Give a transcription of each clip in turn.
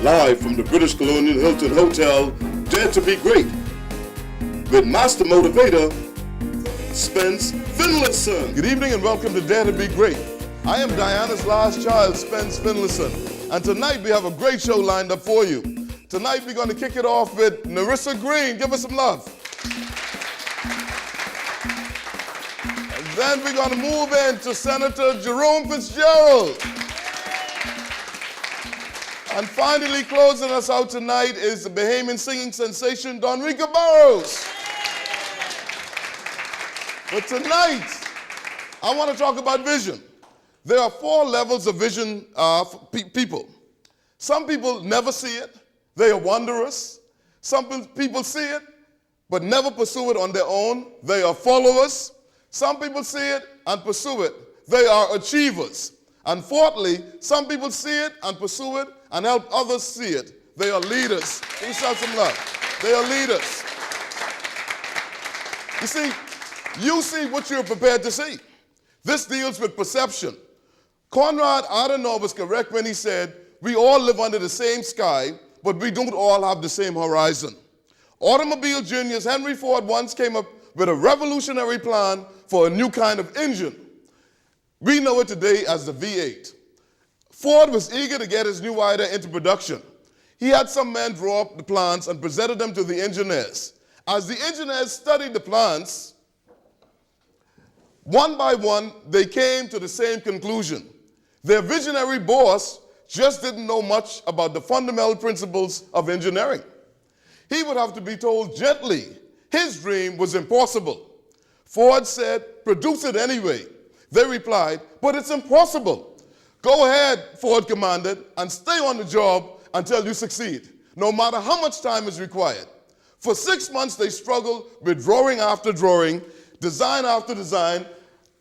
live from the British Colonial Hilton Hotel, Dare to be Great, with Master Motivator, Spence Finlayson. Good evening and welcome to Dare to be Great. I am Diana's last child, Spence Finlayson, and tonight we have a great show lined up for you. Tonight we're going to kick it off with Nerissa Greene. Give us some love. And then we're going to move into Senator Jerome Fitzgerald. And finally, closing us out tonight is the Bahamian singing sensation, Donrika Burrows. But tonight, I want to talk about vision. There are 4 levels of vision for people. Some people never see it. They are wanderers. Some people see it, but never pursue it on their own. They are followers. Some people see it and pursue it. They are achievers. And fourthly, some people see it and pursue it and help others see it. They are leaders. Give yourself some love. They are leaders. You see what you're prepared to see. This deals with perception. Konrad Adenauer was correct when he said, we all live under the same sky, but we don't all have the same horizon. Automobile genius Henry Ford once came up with a revolutionary plan for a new kind of engine. We know it today as the V8. Ford was eager to get his new idea into production. He had some men draw up the plans and presented them to the engineers. As the engineers studied the plans, one by one, they came to the same conclusion. Their visionary boss just didn't know much about the fundamental principles of engineering. He would have to be told gently his dream was impossible. Ford said, produce it anyway. They replied, but it's impossible. Go ahead, Ford commanded, and stay on the job until you succeed, no matter how much time is required. For 6 months, they struggled with drawing after drawing, design after design.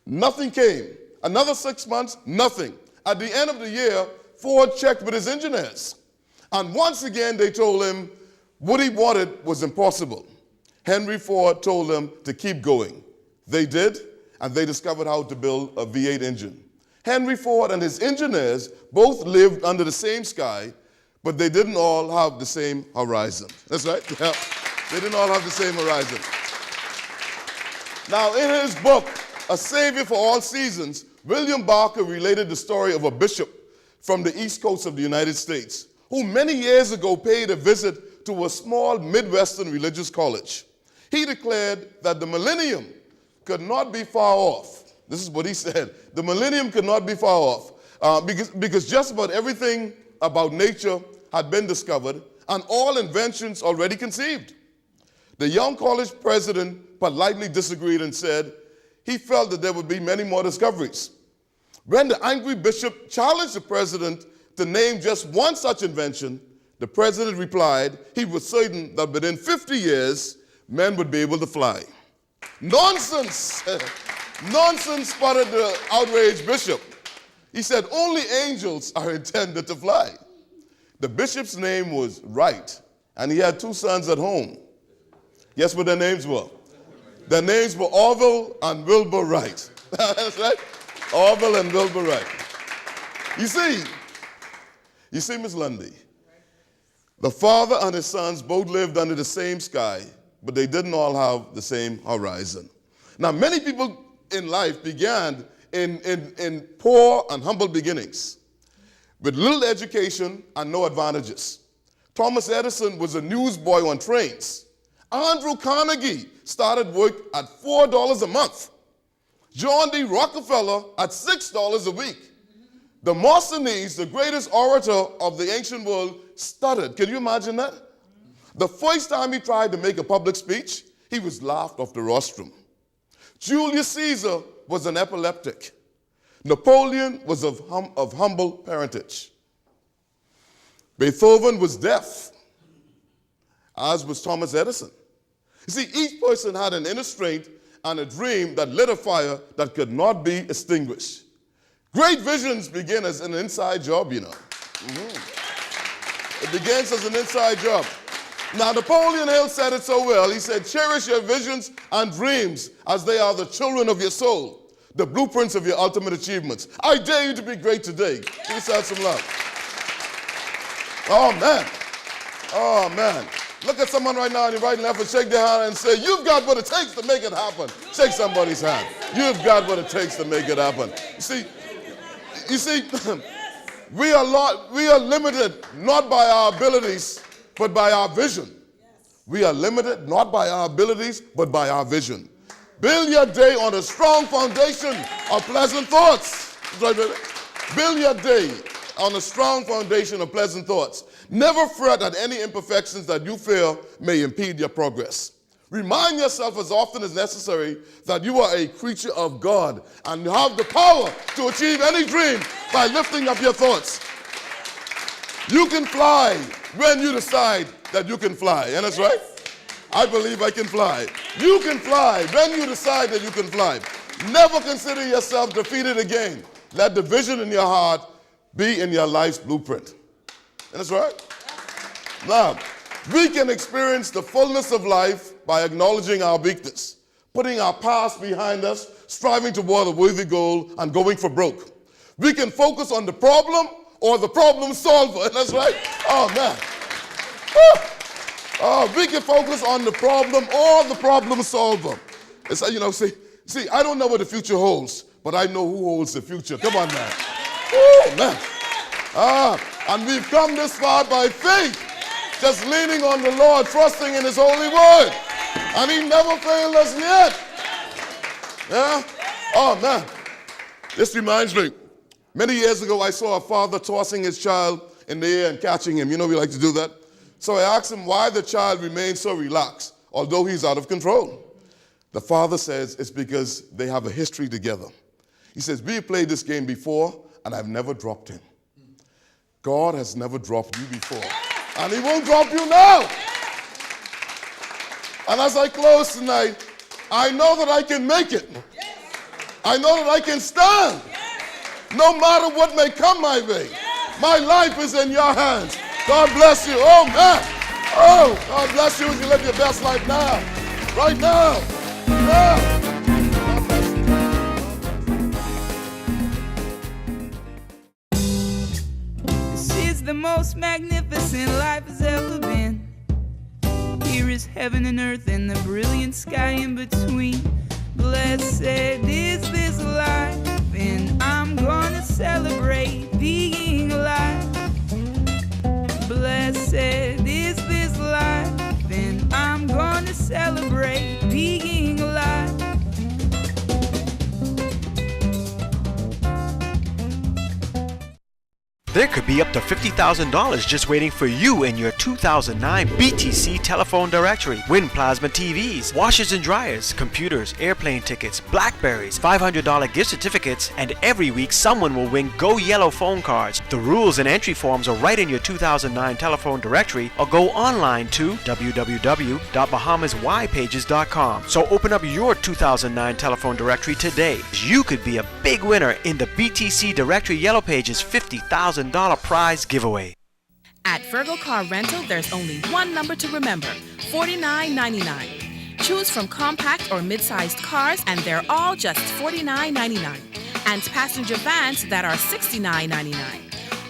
Nothing came. Another 6 months, nothing. At the end of the year, Ford checked with his engineers. And once again, they told him what he wanted was impossible. Henry Ford told them to keep going. They did, and they discovered how to build a V8 engine. Henry Ford and his engineers both lived under the same sky, but they didn't all have the same horizon. That's right. Yeah. They didn't all have the same horizon. Now, in his book, A Savior for All Seasons, William Barker related the story of a bishop from the East Coast of the United States, who many years ago paid a visit to a small Midwestern religious college. He declared that the millennium could not be far off. This is what he said. The millennium could not be far off because just about everything about nature had been discovered and all inventions already conceived. The young college president politely disagreed and said he felt that there would be many more discoveries. When the angry bishop challenged the president to name just one such invention, the president replied he was certain that within 50 years, men would be able to fly. Nonsense! Nonsense, sputtered the outraged bishop. He said, only angels are intended to fly. The bishop's name was Wright, and he had 2 sons at home. Guess what their names were? Their names were Orville and Wilbur Wright. That's right. Orville and Wilbur Wright. You see, Miss Lundy, the father and his sons both lived under the same sky, but they didn't all have the same horizon. Now, many people in life began in poor and humble beginnings, with little education and no advantages. Thomas Edison was a newsboy on trains. Andrew Carnegie started work at $4 a month. John D. Rockefeller at $6 a week. Demosthenes, the greatest orator of the ancient world, stuttered. Can you imagine that? The first time he tried to make a public speech, he was laughed off the rostrum. Julius Caesar was an epileptic. Napoleon was of humble parentage. Beethoven was deaf, as was Thomas Edison. You see, each person had an inner strength and a dream that lit a fire that could not be extinguished. Great visions begin as an inside job, you know. It begins as an inside job. Now, Napoleon Hill said it so well. He said, cherish your visions and dreams as they are the children of your soul, the blueprints of your ultimate achievements. I dare you to be great today. Give yourself some love. Oh, man. Oh, man. Look at someone right now on your right and left and shake their hand and say, you've got what it takes to make it happen. Shake somebody's hand. You've got what it takes to make it happen. You see, we are limited not by our abilities, but by our vision. We are limited not by our abilities, but by our vision. Build your day on a strong foundation of pleasant thoughts. Build your day on a strong foundation of pleasant thoughts. Never fret at any imperfections that you feel may impede your progress. Remind yourself as often as necessary that you are a creature of God and you have the power to achieve any dream by lifting up your thoughts. You can fly when you decide that you can fly. And that's right. I believe I can fly. You can fly when you decide that you can fly. Never consider yourself defeated again. Let the vision in your heart be in your life's blueprint. And that's right. Now, we can experience the fullness of life by acknowledging our weakness, putting our past behind us, striving toward a worthy goal, and going for broke. We can focus on the problem or the problem solver. And that's right. Oh, man. We can focus on the problem or the problem solver. It's, see, I don't know what the future holds, but I know who holds the future. Come on, man. Oh, man. And we've come this far by faith, just leaning on the Lord, trusting in his holy word. And he never failed us yet. Yeah? Oh, man. This reminds me, many years ago, I saw a father tossing his child in the air and catching him. You know we like to do that. So I asked him why the child remains so relaxed, although he's out of control. The father says it's because they have a history together. He says, we played this game before, and I've never dropped him. God has never dropped you before. And he won't drop you now. And as I close tonight, I know that I can make it. I know that I can stand. No matter what may come my way. My life is in your hands. God bless you. Oh, man. Oh, God bless you as you live your best life now. Right now. Now. God bless you. This is the most magnificent life has ever been. Here is heaven and earth and the brilliant sky in between. Blessed is this life, and I'm gonna celebrate being alive. Blessed is this life, and I'm gonna celebrate being alive. There could be up to $50,000 just waiting for you in your 2009 BTC telephone directory. Win plasma TVs, washers and dryers, computers, airplane tickets, Blackberries, $500 gift certificates, and every week someone will win Go Yellow phone cards. The rules and entry forms are right in your 2009 telephone directory, or go online to www.bahamasYpages.com. So open up your 2009 telephone directory today. You could be a big winner in the BTC Directory Yellow Pages $50,000 prize giveaway. At Peugeot Car Rental, there's only one number to remember, $49.99. Choose from compact or mid-sized cars, and they're all just $49.99. And passenger vans that are $69.99.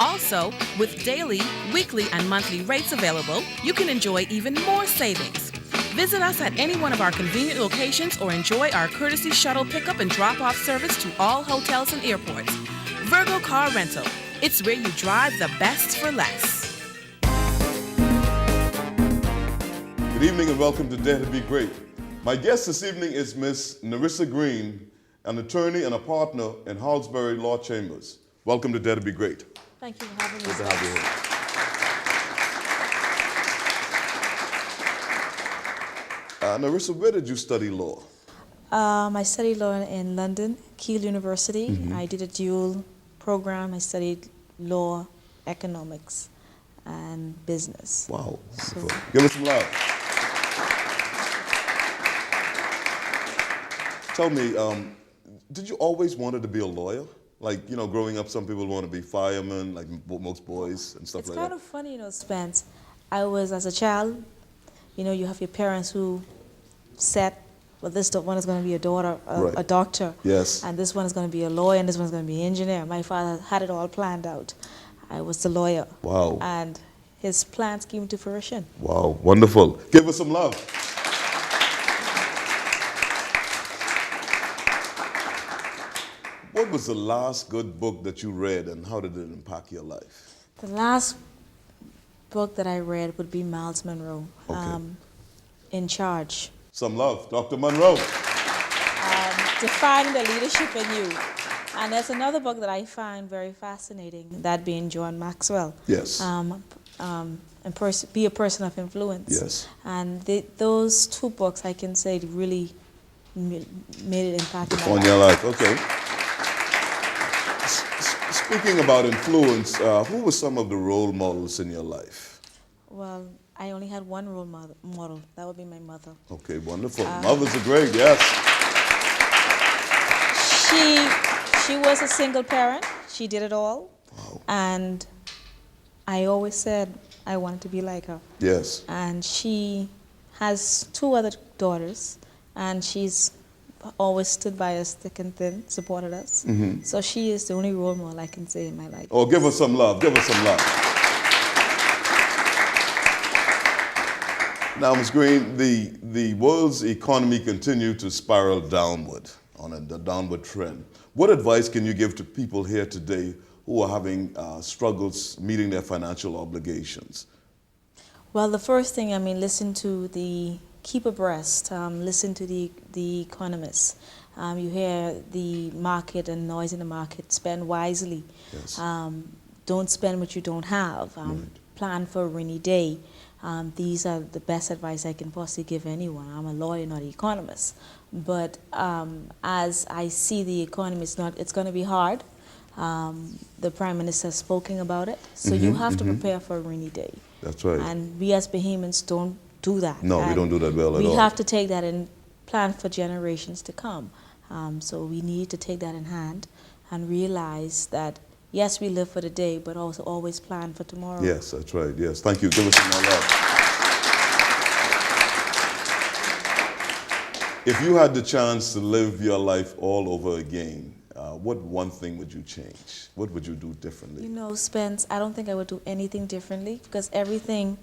Also, with daily, weekly, and monthly rates available, you can enjoy even more savings. Visit us at any one of our convenient locations or enjoy our courtesy shuttle pickup and drop-off service to all hotels and airports. Virgo Car Rental. It's where you drive the best for less. Good evening and welcome to Dare to Be Great. My guest this evening is Miss Nerissa Greene, an attorney and a partner in Halsbury Law Chambers. Welcome to Dare to Be Great. Thank you for having me. Good to have you here. Nerissa, where did you study law? I studied law in London, Keele University. Mm-hmm. I did a dual program. I studied law, economics, and business. Wow. So, give us some love. Tell me, did you always wanted to be a lawyer? Like, growing up, some people want to be firemen, like most boys and stuff like that. It's kind of funny, Spence. I was, as a child, you have your parents who set, well, this one is going to be a daughter, right. A doctor. Yes. And this one is going to be a lawyer, and this one is going to be an engineer. My father had it all planned out. I was the lawyer. Wow. And his plans came to fruition. Wow, wonderful. Give us some love. What was the last good book that you read and how did it impact your life? The last book that I read would be Miles Monroe, Okay. In Charge. Some love. Dr. Monroe. Defining the leadership in you. And there's another book that I find very fascinating, that being John Maxwell. Yes. Be a person of influence. Yes. And those two books, I can say, really made an impact On your life, okay. Speaking about influence, who were some of the role models in your life? Well, I only had one role model. That would be my mother. Okay, wonderful. Mothers are great, yes. She was a single parent. She did it all. Wow. And I always said I wanted to be like her. Yes. And she has two other daughters, and she's always stood by us thick and thin, supported us. Mm-hmm. So she is the only role model I can say in my life. Oh, give us some love. Give us some love. Now, Ms. Greene, the world's economy continues to spiral downward, on a downward trend. What advice can you give to people here today who are having struggles meeting their financial obligations? Well, the first thing, keep abreast, listen to the economists. You hear the market and noise in the market, spend wisely. Yes. Don't spend what you don't have. Plan for a rainy day. These are the best advice I can possibly give anyone. I'm a lawyer, not an economist. But as I see the economy, it's going to be hard. The Prime Minister has spoken about it. So you have to prepare for a rainy day. That's right. And we as Bahamians don't do that. No, we don't do that well at all. We have to take that and plan for generations to come. So we need to take that in hand and realize that, yes, we live for the day, but also always plan for tomorrow. Yes, that's right. Yes. Thank you. Give us some more love. If you had the chance to live your life all over again, what one thing would you change? What would you do differently? You know, Spence, I don't think I would do anything differently because everything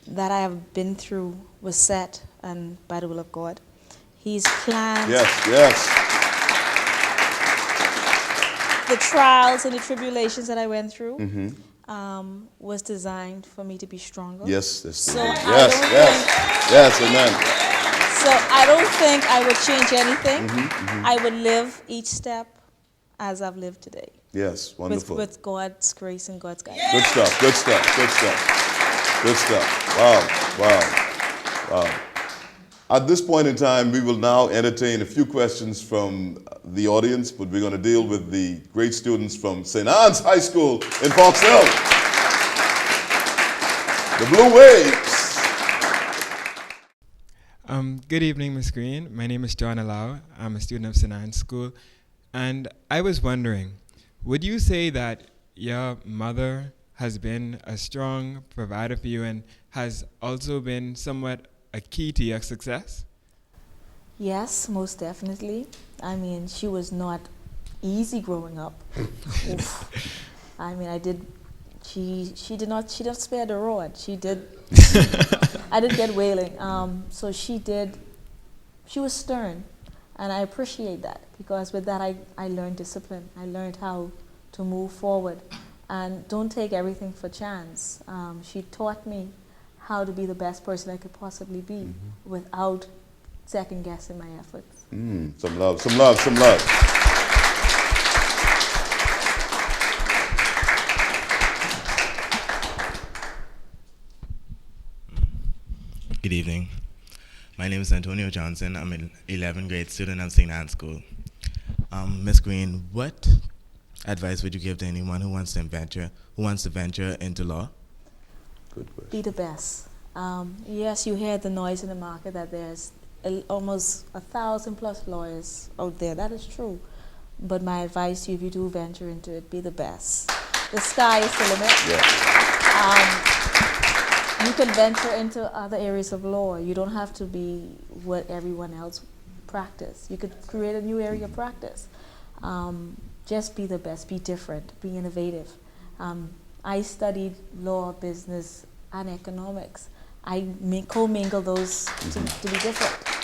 that I have been through was set and by the will of God. He's planned. Yes, yes. The trials and the tribulations that I went through was designed for me to be stronger. Yes, that's So yes, I don't yes, amen. So I don't think I would change anything. I would live each step as I've lived today. Yes, wonderful. With God's grace and God's guidance. Good stuff, good stuff, good stuff. Good stuff. Wow, wow, wow. At this point in time, we will now entertain a few questions from the audience, but we're going to deal with the great students from St. Anne's High School in Fox Hill. The Blue Waves. Good evening, Ms. Greene. My name is John Alau. I'm a student of St. Anne's School. And I was wondering, would you say that your mother has been a strong provider for you and has also been somewhat a key to your success? Yes, most definitely. I mean, she was not easy growing up. Oof. I mean, she didn't spare the rod. She did. I did get wailing. So she was stern. And I appreciate that because with that I learned discipline. I learned how to move forward and don't take everything for chance. She taught me how to be the best person I could possibly be without second guessing my efforts. Some love, some love, some love. Good evening. My name is Antonio Johnson. I'm an 11th grade student at St. Anne's School. Ms. Greene, what advice would you give to anyone who wants to venture into law? Good question. Be the best. Yes, you hear the noise in the market that there's almost 1,000+ lawyers out there. That is true. But my advice to you, if you do venture into it, be the best. The sky is the limit. Yeah. You can venture into other areas of law. You don't have to be what everyone else practice. You could create a new area of practice. Just be the best, be different, be innovative. I studied law, business, and economics. I commingle those to be different.